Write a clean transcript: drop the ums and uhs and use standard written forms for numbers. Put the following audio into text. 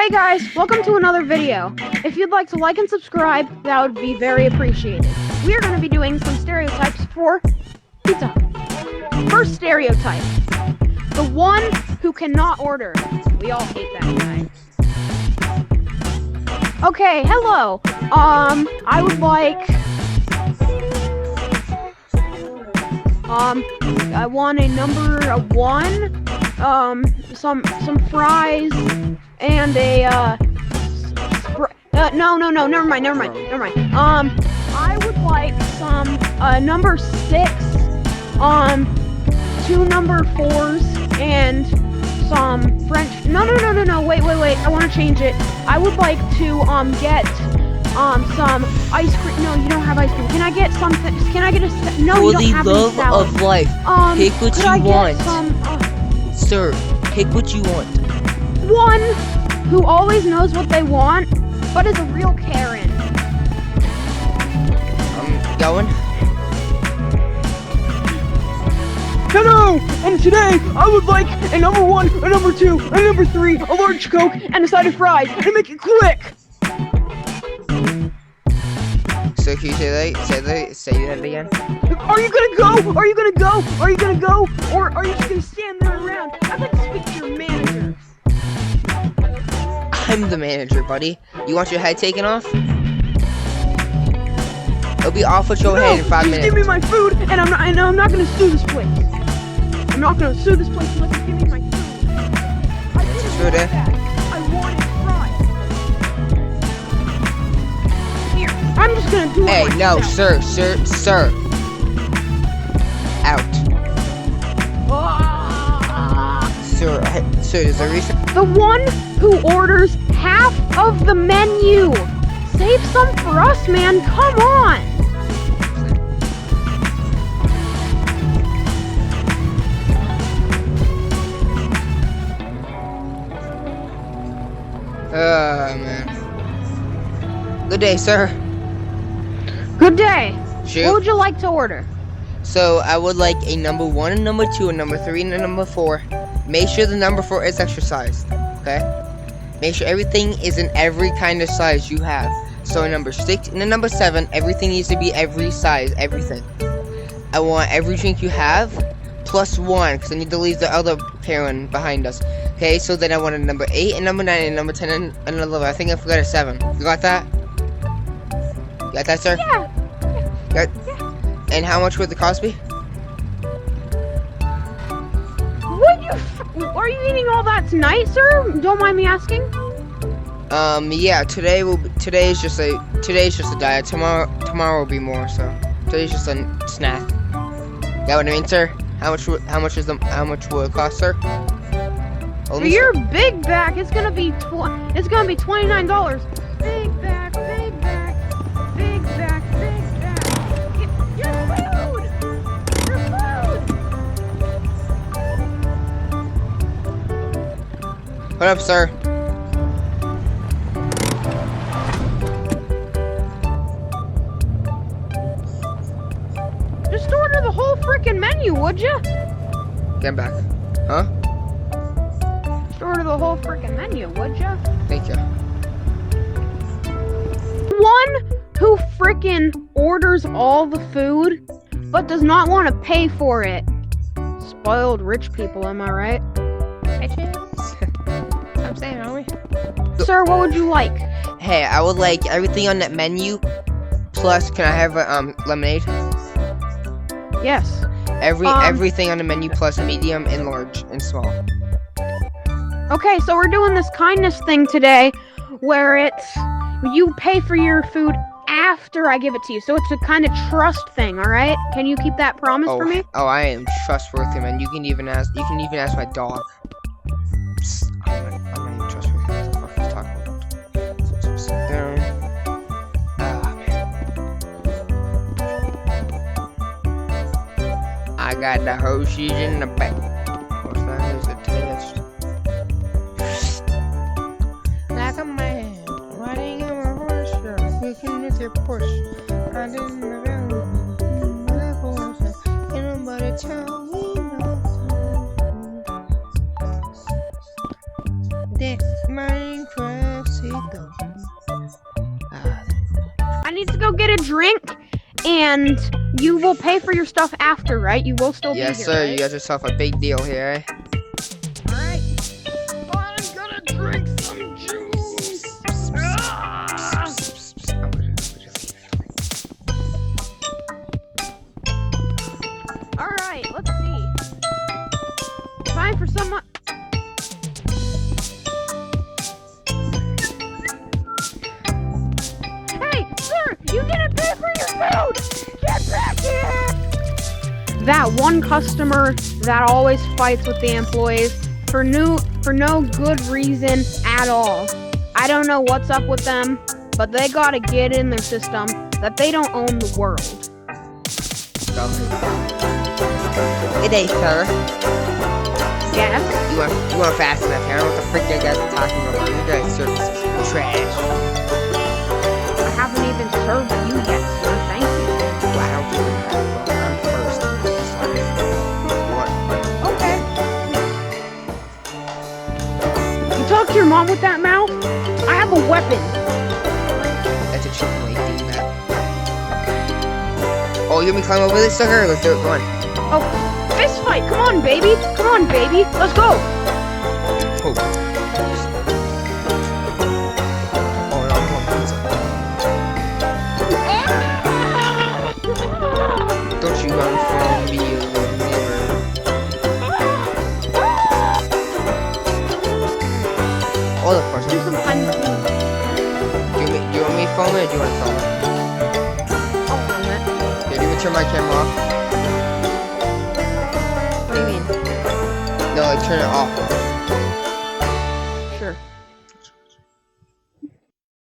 Hey guys, welcome to another video. If you'd like to like and subscribe, that would be very appreciated. We are going to be doing some stereotypes for pizza. First stereotype, the one who cannot order. We all hate that guy. Okay, hello. I would like I want a number one, some fries, and a no, never mind. I would like some number 6, 2 number 4s, and some French. No, wait. I want to change it. I would like to get some ice cream. No, you don't have ice cream. Can I get something? Can I get a? No, For you don't the have love any salad. of life, pick what could you I get want. Some, Sir, pick what you want. one who always knows what they want, but is a real Karen. I'm going. Hello! And today, I would like a number 1, a number 2, a number 3, a large Coke, and a side of fries, and make it quick! So can you say that again? Are you gonna go? Are you gonna go? Are you gonna go? Or are you just gonna stand there around? I'd like to speak to your manager. I'm the manager, buddy. You want your head taken off? It'll be off with your head in 5 just minutes. give me my food, and I'm not gonna sue this place. I'm not gonna sue this place unless you give me my food. I didn't Food, want eh? that. I wanted fries. Here, I'm just gonna do it Hey, no, myself. sir. Out. Sir, there's a reason. The one who orders half of the menu. Save some for us, man. Come on. Man. Good day, sir. Good day. Shoot. What would you like to order? So I would like a number 1, a number 2, a number 3, and a number 4. Make sure the number 4 is extra sized. Okay? Make sure everything is in every kind of size you have. So a number 6 and a number 7, everything needs to be every size, everything. I want every drink you have plus 1, because I need to leave the other parent behind us. Okay, so then I want a number 8 and number 9 and number 10 and 11. I think I forgot a 7. You got that? You got that, sir? Yeah. Got. And how much would the cost be? Are you eating all that tonight, sir? Don't mind me asking. Yeah. Today is just a diet. Tomorrow will be more. So today's just a snack. Got what I mean, sir? How much will it cost, sir? For your big back, it's gonna be $29. Big back. Your food. What up, sir? Just order the whole freaking menu, would you? Get back. Huh? Just order the whole freaking menu, would you? Thank you. One who freaking orders all the food, but does not want to pay for it. Spoiled rich people, am I right? I'm saying, are we? Sir, what would you like? Hey, I would like everything on that menu. Plus, can I have lemonade? Yes. Everything on the menu plus medium and large and small. Okay, so we're doing this kindness thing today, where it's you pay for your food after I give it to you. So it's a kind of trust thing, all right? Can you keep that promise for me? Oh, I am trustworthy, man. You can even ask my dog. Psst, I'm not even trustworthy. What the fuck is talking about? So sit down. I got the Hershey's in the back. What's that? Is a test. Like a man riding on a horse, looking at your Porsche. I didn't know the horse. Ain't nobody tell me no. That's my cry. drink, and you will pay for your stuff after, right? You will still Yes, be here, sir. right? You got yourself a big deal here, eh? Alright. I'm gonna drink some juice. Alright, let's see. Time for someone. Hey, sir, you didn't pay for your food! Get back here! That one customer that always fights with the employees for no good reason at all. I don't know what's up with them, but they gotta get in their system that they don't own the world. Good day, sir. Yes? You weren't fast enough here. I don't know what the frick you guys are talking about. You guys' service is trash. I haven't even served you yet, sir. Thank you. Well, I don't give a crap, bro. I'm first. Sorry. Okay. You talk to your mom with that mouth? I have a weapon. That's a chicken wing thing, man. Oh, you want me to climb over this sucker? Let's do it. Come on. Oh, fist fight! Come on, baby! Come on, baby! Let's go! Oh. Oh, no, come on, pizza. Don't you run from me, you little neighbor. Oh, the first Do one. some fun. Do you want me to film it or do you want to film it? I'll film it. Okay, do you want to turn my camera off? What do you mean? No, like turn it off.